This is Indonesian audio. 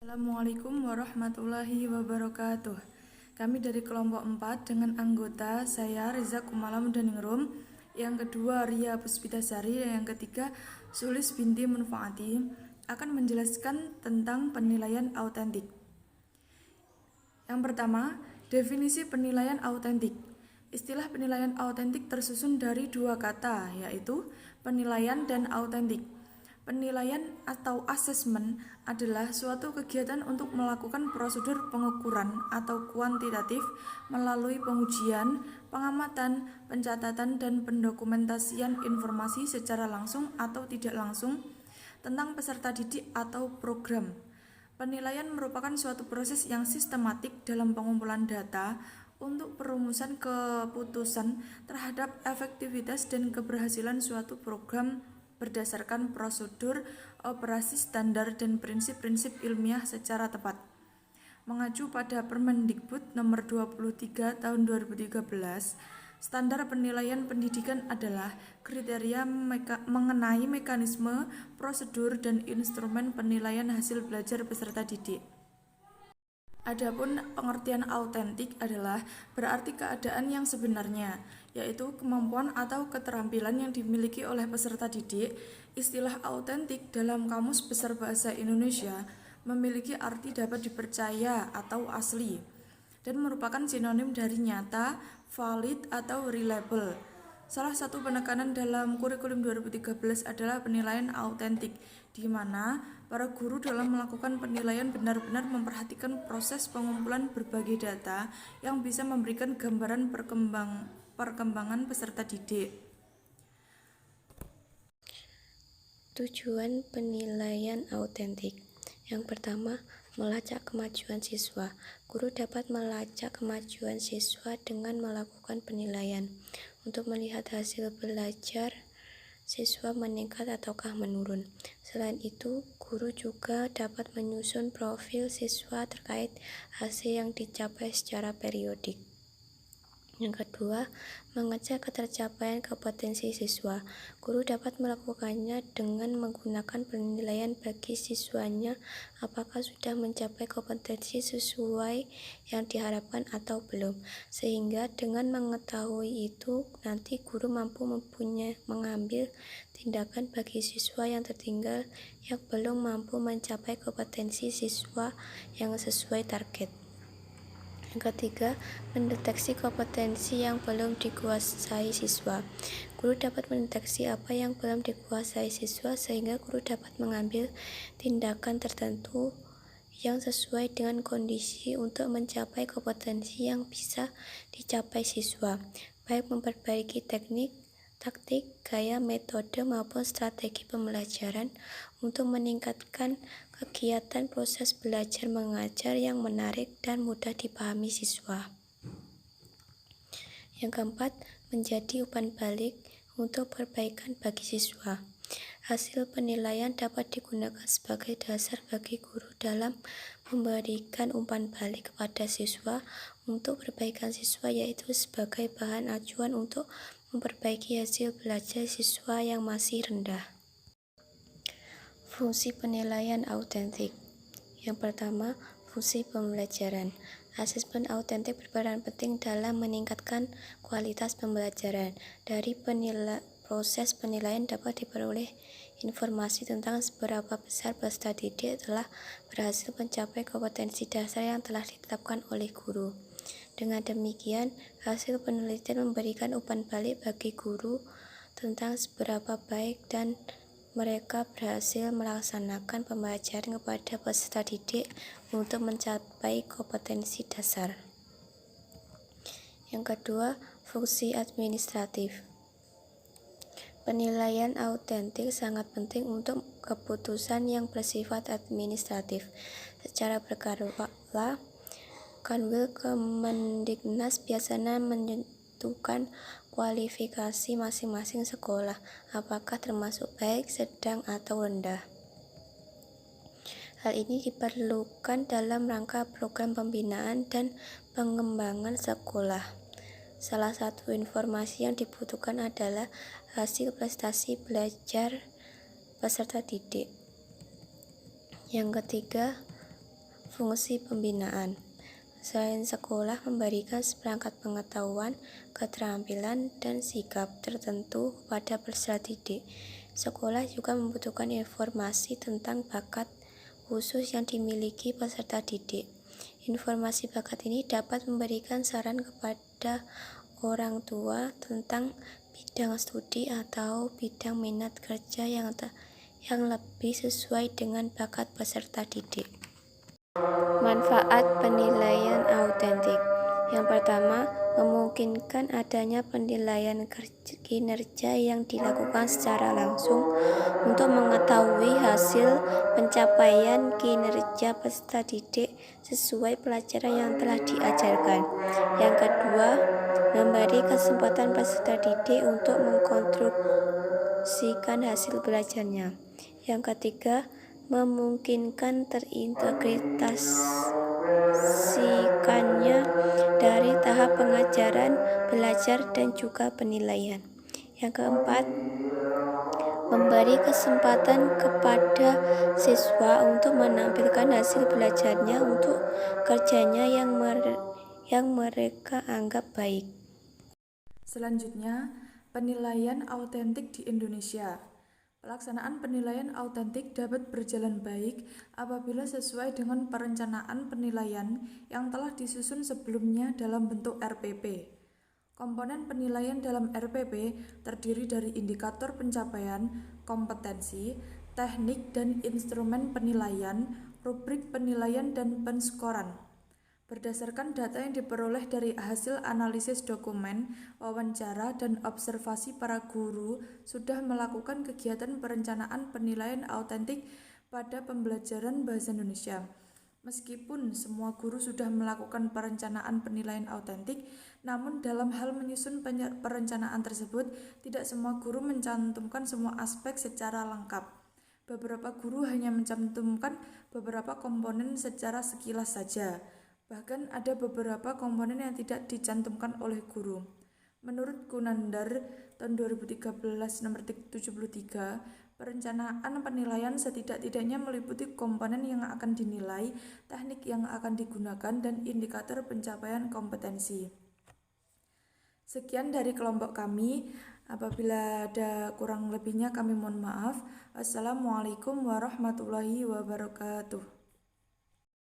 Assalamualaikum warahmatullahi wabarakatuh. Kami dari kelompok 4 dengan anggota saya Riza Kumala Mudaningrum, yang kedua Ria Puspitasari, dan yang ketiga Sulis binti Munfaati akan menjelaskan tentang penilaian autentik. Yang pertama, definisi penilaian autentik. Istilah penilaian autentik tersusun dari dua kata, yaitu penilaian dan autentik. Penilaian atau asesmen adalah suatu kegiatan untuk melakukan prosedur pengukuran atau kuantitatif melalui pengujian, pengamatan, pencatatan, dan pendokumentasian informasi secara langsung atau tidak langsung tentang peserta didik atau program. Penilaian merupakan suatu proses yang sistematik dalam pengumpulan data untuk perumusan keputusan terhadap efektivitas dan keberhasilan suatu program berdasarkan prosedur operasi standar dan prinsip-prinsip ilmiah secara tepat. Mengacu pada Permendikbud nomor 23 tahun 2013, standar penilaian pendidikan adalah kriteria mengenai mekanisme, prosedur, dan instrumen penilaian hasil belajar peserta didik. Adapun pengertian autentik adalah berarti keadaan yang sebenarnya, yaitu kemampuan atau keterampilan yang dimiliki oleh peserta didik. Istilah autentik dalam Kamus Besar Bahasa Indonesia memiliki arti dapat dipercaya atau asli, dan merupakan sinonim dari nyata, valid, atau reliable. Salah satu penekanan dalam kurikulum 2013 adalah penilaian autentik, di mana para guru dalam melakukan penilaian benar-benar memperhatikan proses pengumpulan berbagai data yang bisa memberikan gambaran perkembangan peserta didik. Tujuan penilaian autentik. Yang pertama, melacak kemajuan siswa. Guru dapat melacak kemajuan siswa dengan melakukan penilaian untuk melihat hasil belajar siswa meningkat ataukah menurun. Selain itu, guru juga dapat menyusun profil siswa terkait hasil yang dicapai secara periodik. Yang kedua, mengecek ketercapaian kompetensi siswa. Guru dapat melakukannya dengan menggunakan penilaian bagi siswanya apakah sudah mencapai kompetensi sesuai yang diharapkan atau belum. Sehingga dengan mengetahui itu, nanti guru mampu mengambil tindakan bagi siswa yang tertinggal yang belum mampu mencapai kompetensi siswa yang sesuai target. Yang ketiga, mendeteksi kompetensi yang belum dikuasai siswa. Guru dapat mendeteksi apa yang belum dikuasai siswa sehingga guru dapat mengambil tindakan tertentu yang sesuai dengan kondisi untuk mencapai kompetensi yang bisa dicapai siswa, baik memperbaiki teknik, taktik, gaya, metode, maupun strategi pembelajaran untuk meningkatkan kegiatan proses belajar mengajar yang menarik dan mudah dipahami siswa. Yang keempat, menjadi umpan balik untuk perbaikan bagi siswa. Hasil penilaian dapat digunakan sebagai dasar bagi guru dalam memberikan umpan balik kepada siswa untuk perbaikan siswa, yaitu sebagai bahan acuan untuk memperbaiki hasil belajar siswa yang masih rendah. Fungsi penilaian autentik. Yang pertama, fungsi pembelajaran. Asesmen autentik berperan penting dalam meningkatkan kualitas pembelajaran. Dari proses penilaian dapat diperoleh informasi tentang seberapa besar peserta didik telah berhasil mencapai kompetensi dasar yang telah ditetapkan oleh guru. Dengan demikian, hasil penelitian memberikan umpan balik bagi guru tentang seberapa baik dan mereka berhasil melaksanakan pembelajaran kepada peserta didik untuk mencapai kompetensi dasar. Yang kedua, fungsi administratif. Penilaian autentik sangat penting untuk keputusan yang bersifat administratif. Secara berkala, Kanwil Kemendiknas biasanya menentukan kualifikasi masing-masing sekolah, apakah termasuk baik, sedang, atau rendah. Hal ini diperlukan dalam rangka program pembinaan dan pengembangan sekolah. Salah satu informasi yang dibutuhkan adalah hasil prestasi belajar peserta didik. Yang ketiga, fungsi pembinaan. Selain sekolah memberikan seperangkat pengetahuan, keterampilan, dan sikap tertentu kepada peserta didik, sekolah juga membutuhkan informasi tentang bakat khusus yang dimiliki peserta didik. Informasi bakat ini dapat memberikan saran kepada orang tua tentang bidang studi atau bidang minat kerja yang lebih sesuai dengan bakat peserta didik. Manfaat penilaian autentik. Yang pertama, memungkinkan adanya penilaian kinerja yang dilakukan secara langsung untuk mengetahui hasil pencapaian kinerja peserta didik sesuai pelajaran yang telah diajarkan. Yang kedua, memberi kesempatan peserta didik untuk mengkonstruksikan hasil belajarnya. Yang ketiga, memungkinkan terintegrasikannya dari tahap pengajaran, belajar, dan juga penilaian. Yang keempat, memberi kesempatan kepada siswa untuk menampilkan hasil belajarnya untuk kerjanya yang mereka anggap baik. Selanjutnya, penilaian autentik di Indonesia. Pelaksanaan penilaian autentik dapat berjalan baik apabila sesuai dengan perencanaan penilaian yang telah disusun sebelumnya dalam bentuk RPP. Komponen penilaian dalam RPP terdiri dari indikator pencapaian, kompetensi, teknik dan instrumen penilaian, rubrik penilaian, dan penskoran. Berdasarkan data yang diperoleh dari hasil analisis dokumen, wawancara, dan observasi, para guru sudah melakukan kegiatan perencanaan penilaian autentik pada pembelajaran bahasa Indonesia. Meskipun semua guru sudah melakukan perencanaan penilaian autentik, namun dalam hal menyusun perencanaan tersebut, tidak semua guru mencantumkan semua aspek secara lengkap. Beberapa guru hanya mencantumkan beberapa komponen secara sekilas saja. Bahkan ada beberapa komponen yang tidak dicantumkan oleh guru. Menurut Gunandar tahun 2013 nomor 73, perencanaan penilaian setidak-tidaknya meliputi komponen yang akan dinilai, teknik yang akan digunakan, dan indikator pencapaian kompetensi. Sekian dari kelompok kami. Apabila ada kurang lebihnya kami mohon maaf. Wassalamualaikum warahmatullahi wabarakatuh.